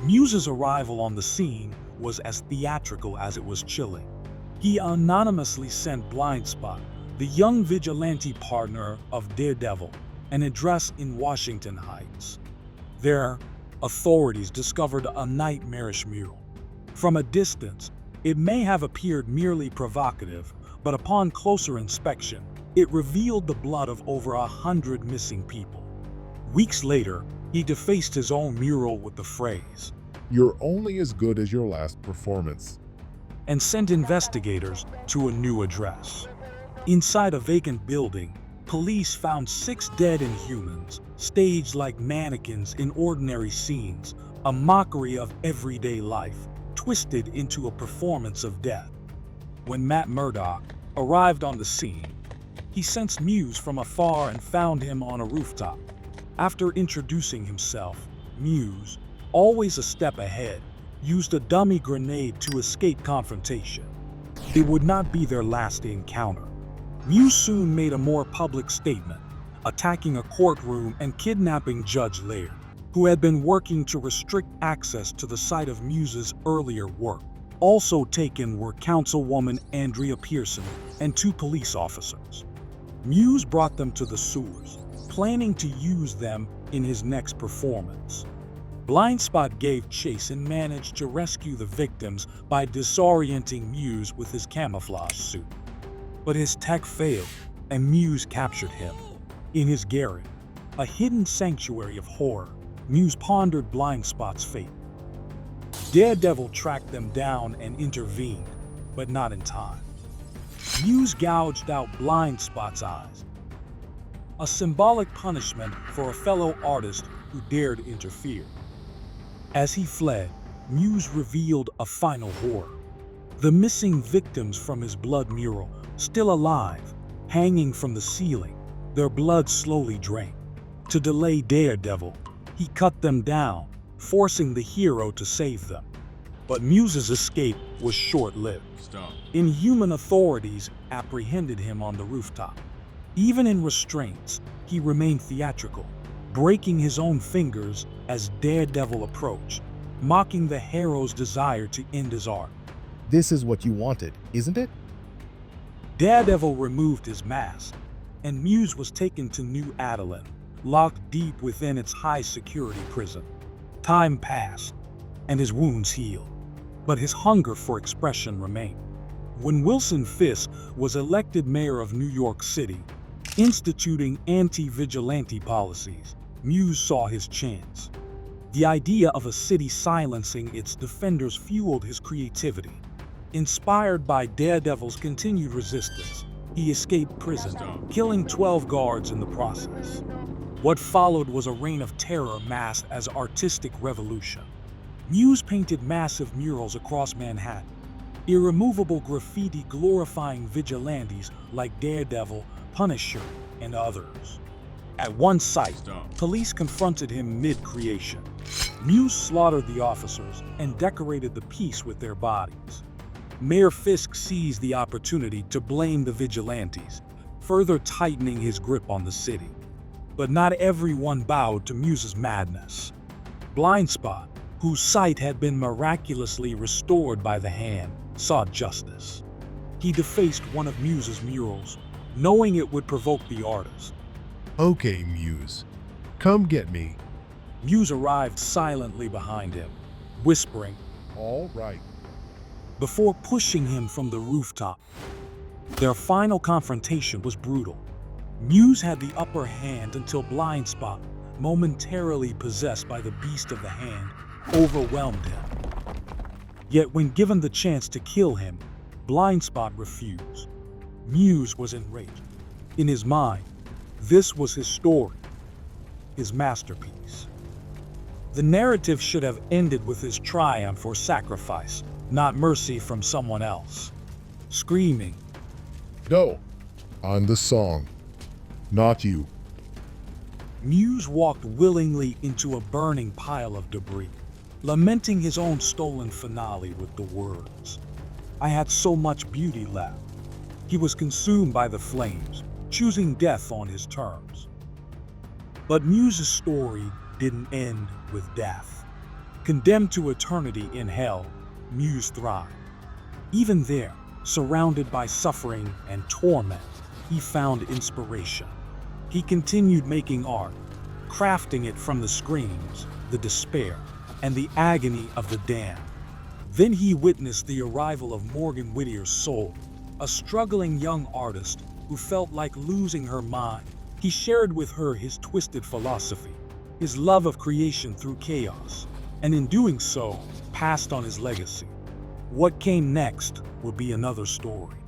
Muse's arrival on the scene was as theatrical as it was chilling. He anonymously sent Blindspot, the young vigilante partner of Daredevil, an address in Washington Heights. There, authorities discovered a nightmarish mural. From a distance, it may have appeared merely provocative, but upon closer inspection, it revealed the blood of over 100 missing people. Weeks later, he defaced his own mural with the phrase, "You're only as good as your last performance," and sent investigators to a new address. Inside a vacant building, police found 6 dead Inhumans, staged like mannequins in ordinary scenes, a mockery of everyday life, twisted into a performance of death. When Matt Murdock arrived on the scene, he sensed Muse from afar and found him on a rooftop. After introducing himself, Muse, always a step ahead, used a dummy grenade to escape confrontation. It would not be their last encounter. Muse soon made a more public statement, attacking a courtroom and kidnapping Judge Laird, who had been working to restrict access to the site of Muse's earlier work. Also taken were Councilwoman Andrea Pearson and 2 police officers. Muse brought them to the sewers, planning to use them in his next performance. Blindspot gave chase and managed to rescue the victims by disorienting Muse with his camouflage suit. But his tech failed, and Muse captured him. In his garret, a hidden sanctuary of horror, Muse pondered Blindspot's fate. Daredevil tracked them down and intervened, but not in time. Muse gouged out Blindspot's eyes, a symbolic punishment for a fellow artist who dared interfere. As he fled, Muse revealed a final horror. The missing victims from his blood mural, still alive, hanging from the ceiling, their blood slowly drained. To delay Daredevil, he cut them down, forcing the hero to save them. But Muse's escape was short-lived. Inhuman authorities apprehended him on the rooftop. Even in restraints, he remained theatrical, breaking his own fingers as Daredevil approached, mocking the hero's desire to end his art. This is what you wanted, isn't it? Daredevil removed his mask, and Muse was taken to New Adelan, locked deep within its high-security prison. Time passed, and his wounds healed, but his hunger for expression remained. When Wilson Fisk was elected mayor of New York City, instituting anti-vigilante policies, Muse saw his chance. The idea of a city silencing its defenders fueled his creativity. Inspired by Daredevil's continued resistance, he escaped prison, killing 12 guards in the process. What followed was a reign of terror masked as artistic revolution. Muse painted massive murals across Manhattan, irremovable graffiti glorifying vigilantes like Daredevil, Punisher, and others. At one site, police confronted him mid-creation. Muse slaughtered the officers and decorated the piece with their bodies. Mayor Fisk seized the opportunity to blame the vigilantes, further tightening his grip on the city. But not everyone bowed to Muse's madness. Blindspot, whose sight had been miraculously restored by the hand, sought justice. He defaced one of Muse's murals, knowing it would provoke the artist. "Okay, Muse, come get me." Muse arrived silently behind him, whispering, "All right." before pushing him from the rooftop. Their final confrontation was brutal. Muse had the upper hand until Blindspot, momentarily possessed by the beast of the hand, overwhelmed him. Yet when given the chance to kill him, Blindspot refused. Muse was enraged. In his mind, this was his story, his masterpiece. The narrative should have ended with his triumph or sacrifice, not mercy from someone else. Screaming, "No, I'm the song, not you." Muse walked willingly into a burning pile of debris, lamenting his own stolen finale with the words, "I had so much beauty left." He was consumed by the flames, choosing death on his terms. But Muse's story didn't end with death. Condemned to eternity in hell, Muse thrived. Even there, surrounded by suffering and torment, he found inspiration. He continued making art, crafting it from the screams, the despair, and the agony of the damned. Then he witnessed the arrival of Morgan Whittier's soul, a struggling young artist who felt like losing her mind. He shared with her his twisted philosophy, his love of creation through chaos, and in doing so, passed on his legacy. What came next would be another story.